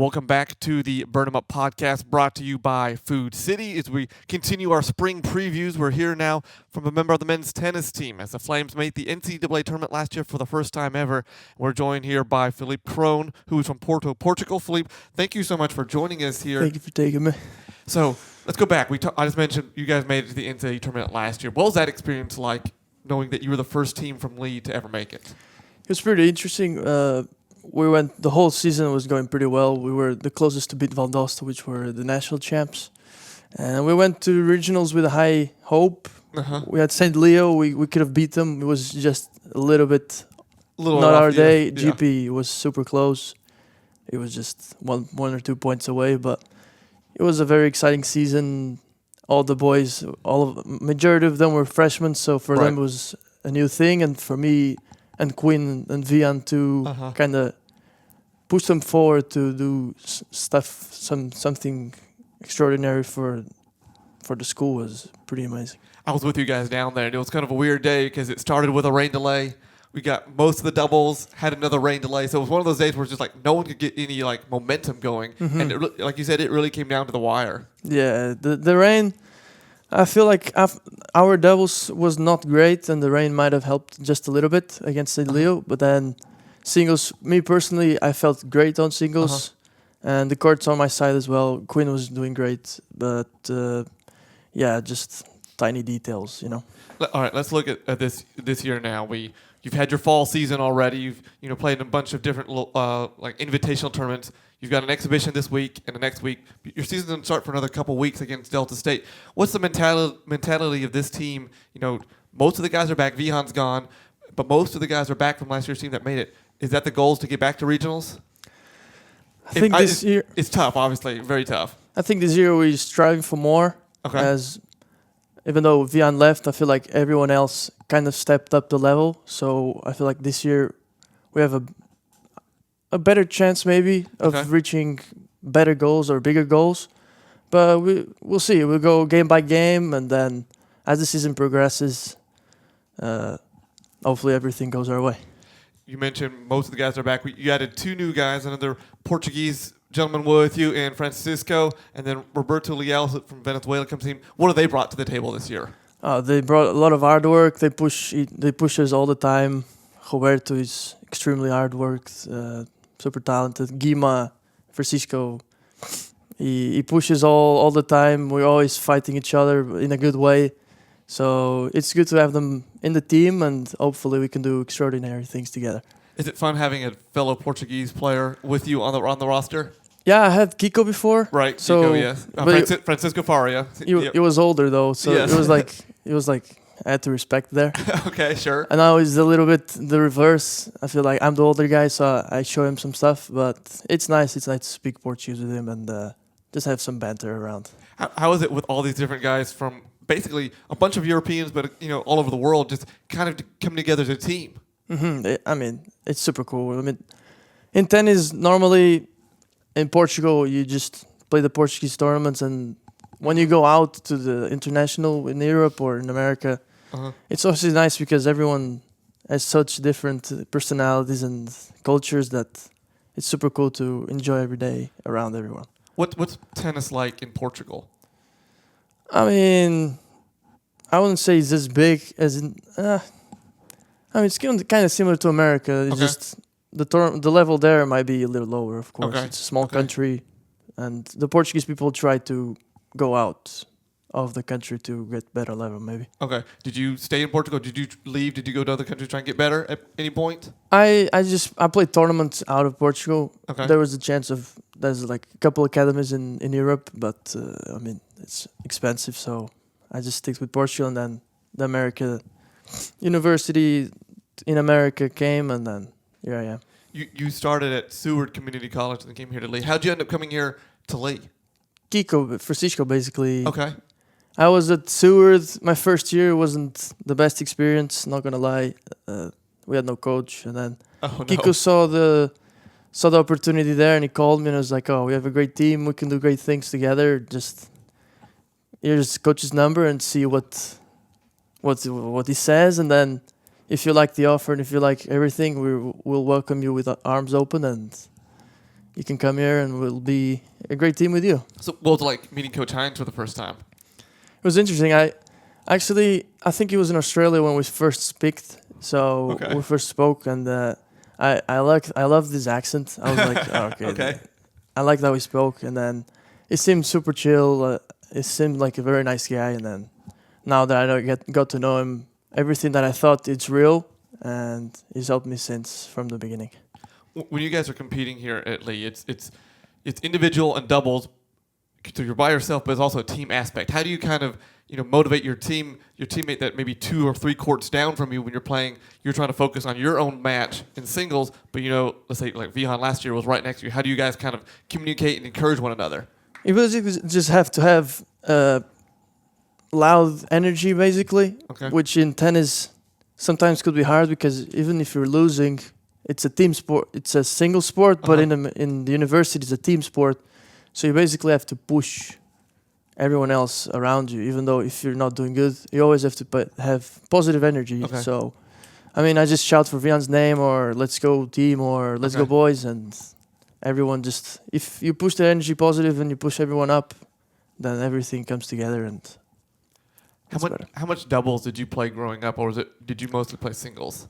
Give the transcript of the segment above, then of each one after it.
Welcome back to the Burn 'em Up podcast brought to you by Food City. As we continue our spring previews, we're here now from a member of the men's tennis team as the Flames made the NCAA tournament last year for the first time ever. We're joined here by Filipe Krohn, who is from Porto, Portugal. Filipe, thank you so much for joining us here. Thank you for taking me. So let's go back. I just mentioned you guys made it to the NCAA tournament last year. What was that experience like, knowing that you were the first team from Lee to ever make it? It was pretty interesting. The whole season was going pretty well. We were the closest to beat Valdosta, which were the national champs. And we went to regionals with a high hope. We had St. Leo. We could have beat them. It was just a little bit not our day. Yeah. GP was super close. It was just one or 2 points away, but it was a very exciting season. All the boys, majority of them were freshmen, so for them it was a new thing, and for me and Quinn and Vian to kind of push them forward to do something extraordinary for the school was pretty amazing. I was with you guys down there, and it was kind of a weird day because it started with a rain delay. We got most of the doubles, had another rain delay. So it was one of those days where it's just like no one could get any like momentum going. And it, like you said, it really came down to the wire. Yeah, the rain, I feel like our doubles was not great, and the rain might have helped just a little bit against St. Leo. But then singles, me personally, I felt great on singles. And the court's on my side as well. Quinn was doing great. But just tiny details, you know. All right, let's look at this year now. You've had your fall season already. You've played in a bunch of different like invitational tournaments. You've got an exhibition this week and the next week. Your season doesn't start for another couple weeks against Delta State. What's the mentality of this team? You know, most of the guys are back. Vihan's gone, but most of the guys are back from last year's team that made it. Is that the goal, is to get back to regionals? I think this year it's tough. Obviously, very tough. I think this year we're striving for more. Okay. Even though Vian left, I feel like everyone else kind of stepped up the level. So I feel like this year we have a better chance maybe of reaching better goals or bigger goals. But we'll see. We'll go game by game, and then as the season progresses, hopefully everything goes our way. You mentioned most of the guys are back. You added 2 new guys, another Portuguese gentleman with you, and Francisco, and then Roberto Leal from Venezuela comes in. What have they brought to the table this year? They brought a lot of hard work. They push us all the time. Roberto is extremely hard worked, super talented. Guima, Francisco, he pushes all the time. We're always fighting each other in a good way. So it's good to have them in the team, and hopefully we can do extraordinary things together. Is it fun having a fellow Portuguese player with you on the roster? Yeah, I had Kiko before. Right, so, Kiko, yes. Francisco Faria. He was older though, so yes. it was like I had to respect there. Okay, sure. And now it's a little bit the reverse. I feel like I'm the older guy, so I show him some stuff. But it's nice. It's nice to speak Portuguese with him and just have some banter around. How is it with all these different guys from basically a bunch of Europeans, but all over the world, just kind of coming together as a team? I mean, it's super cool. I mean, in tennis, normally in Portugal, you just play the Portuguese tournaments, and when you go out to the international in Europe or in America, it's also nice because everyone has such different personalities and cultures that it's super cool to enjoy every day around everyone. What's tennis like in Portugal? I mean, I wouldn't say it's as big as in. It's kind of similar to America. It's just the level there might be a little lower, of course. It's a small country, and the Portuguese people try to go out of the country to get better level, maybe. Okay. Did you stay in Portugal? Did you leave? Did you go to other countries to try and get better at any point? I played tournaments out of Portugal. Okay. There was a chance there's like a couple academies in Europe, but I mean, it's expensive, so I just stick with Portugal, and then the America university in America came, and then here I am. You started at Seward Community College and then came here to Lee. How'd you end up coming here to Lee? Francisco, basically. Okay. I was at Seward. My first year wasn't the best experience, not gonna lie. We had no coach, and then Kiko saw the opportunity there, and he called me and was like, "Oh, we have a great team. We can do great things together. Just here's coach's number and see what he says, and then if you like the offer and if you like everything, we'll welcome you with arms open." And you can come here and we'll be a great team with you. So, what was it like meeting Coach Hines for the first time? It was interesting. I think he was in Australia when we first speaked. So Okay. we first spoke, and I loved his accent. I was like, oh, okay. Okay. I liked how he spoke, and then he seemed super chill. He seemed like a very nice guy, and then now that I got to know him, everything that I thought it's real, and he's helped me since from the beginning. When you guys are competing here at Lee, it's individual and doubles. So you're by yourself, but it's also a team aspect. How do you kind of motivate your teammate that maybe 2 or 3 courts down from you when you're playing? You're trying to focus on your own match in singles, but let's say like Vihan last year was right next to you. How do you guys kind of communicate and encourage one another? You just have to have loud energy, basically, Okay. which in tennis sometimes could be hard because even if you're losing, it's a team sport. It's a single sport, but in the university, it's a team sport. So you basically have to push everyone else around you, even though if you're not doing good, you always have to have positive energy. Okay. So, I mean, I just shout for Vian's name or let's go team or let's go boys, and everyone just, if you push the energy positive and you push everyone up, then everything comes together. And how much doubles did you play growing up, or did you mostly play singles?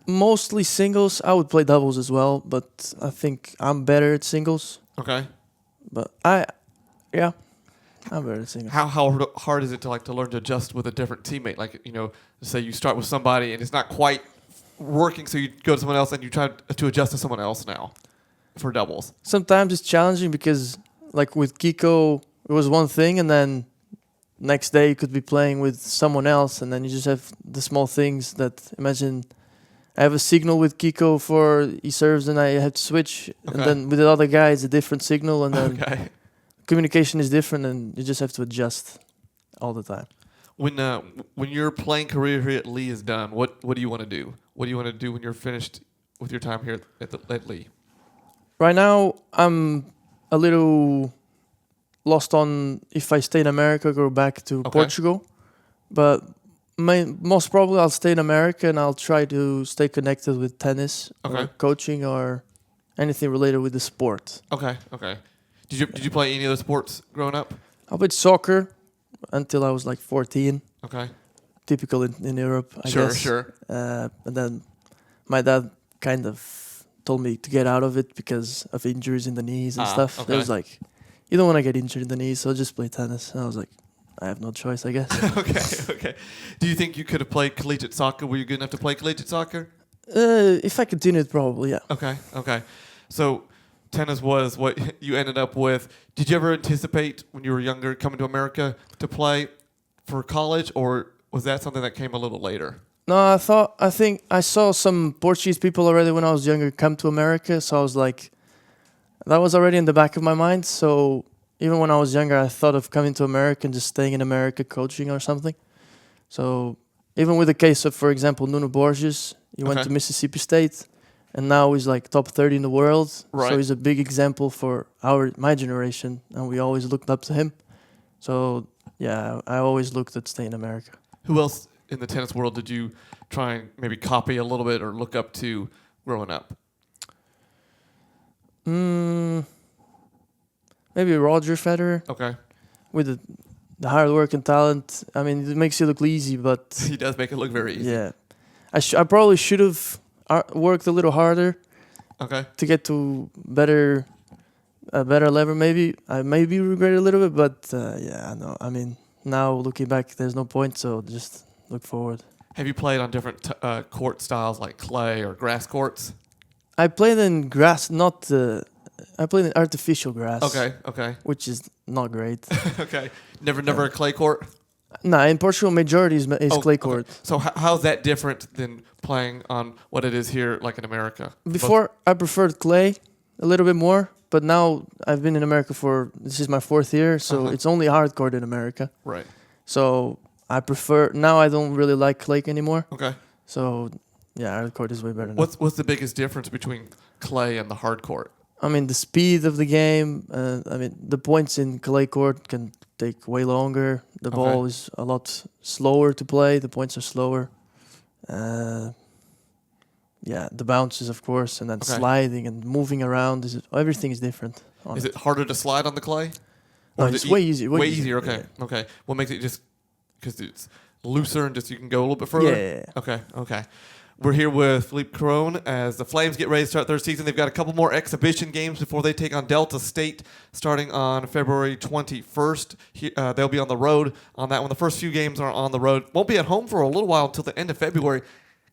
Mostly singles. I would play doubles as well, but I think I'm better at singles. Okay. But I'm better at singles. How hard is it to learn to adjust with a different teammate? Like, say you start with somebody and it's not quite working, so you go to someone else and you try to adjust to someone else now for doubles. Sometimes it's challenging because, like with Kiko, it was one thing, and then next day you could be playing with someone else, and then you just have the small things that, imagine, I have a signal with Kiko for he serves, and I have to switch, and then with the other guy it's a different signal, and then communication is different, and you just have to adjust all the time. When your playing career here at Lee is done, what do you want to do? What do you want to do when you're finished with your time here at Lee? Right now, I'm a little lost on if I stay in America or go back to Portugal. But most probably I'll stay in America, and I'll try to stay connected with tennis or coaching or anything related with the sport. Okay. Did you play any other sports growing up? I played soccer until I was like 14. Okay. Typical in Europe, I guess. Sure. And then my dad kind of told me to get out of it because of injuries in the knees and stuff. Okay. It was like, you don't want to get injured in the knees, so just play tennis. And I was like, I have no choice, I guess. Okay. Do you think you could have played collegiate soccer? Were you good enough to play collegiate soccer? If I continued, probably, yeah. Okay. So tennis was what you ended up with. Did you ever anticipate when you were younger coming to America to play for college, or was that something that came a little later? No, I think I saw some Portuguese people already when I was younger come to America, so I was like, that was already in the back of my mind. So even when I was younger, I thought of coming to America and just staying in America coaching or something. So even with the case of, for example, Nuno Borges, he went to Mississippi State, and now he's like top 30 in the world. Right. So he's a big example for my generation, and we always looked up to him. So yeah, I always looked at staying in America. Who else in the tennis world did you try and maybe copy a little bit or look up to growing up? Maybe Roger Federer. Okay. With the hard work and talent. I mean, it makes it look easy, but he does make it look very easy. Yeah, I probably should have worked a little harder. Okay. To get to a better level. Maybe I maybe regret it a little bit, but yeah, no. I mean, now looking back, there's no point. So just look forward. Have you played on different court styles like clay or grass courts? I played in grass, not. I played in artificial grass. Okay. Which is not great. Okay. Never a clay court? No, in Portugal, majority is clay court. Okay. So how's that different than playing on what it is here, like in America? Before, I preferred clay a little bit more, but now I've been in America this is my 4th year, so it's only hard court in America. Right. So I don't really like clay anymore. Okay. So yeah, hard court is way better. What's the biggest difference between clay and the hard court? I mean, the speed of the game. I mean, the points in clay court can take way longer. The ball is a lot slower to play. The points are slower. yeah, the bounces, of course, and then Okay. sliding and moving around. Everything is different. Is it harder to slide on the clay? No, is it's it way easier. Way easier. Okay. Yeah. Okay. What makes it just because it's looser and just you can go a little bit further? Yeah. Okay. Okay. We're here with Filipe Krohn as the Flames get ready to start their season. They've got a couple more exhibition games before they take on Delta State starting on February 21st. They'll be on the road on that one. The first few games are on the road. Won't be at home for a little while until the end of February.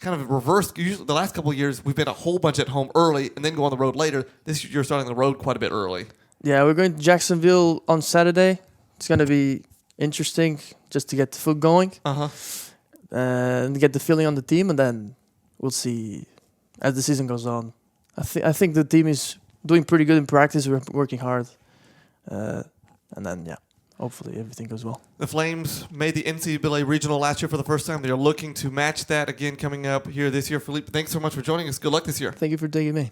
Kind of reversed. Usually, the last couple of years, we've been a whole bunch at home early and then go on the road later. This year, you're starting the road quite a bit early. Yeah, we're going to Jacksonville on Saturday. It's going to be interesting just to get the foot going. And get the feeling on the team, and then we'll see as the season goes on. I think the team is doing pretty good in practice. We're working hard. And then, yeah, hopefully everything goes well. The Flames made the NCAA Regional last year for the first time. They're looking to match that again coming up here this year. Filipe, thanks so much for joining us. Good luck this year. Thank you for taking me.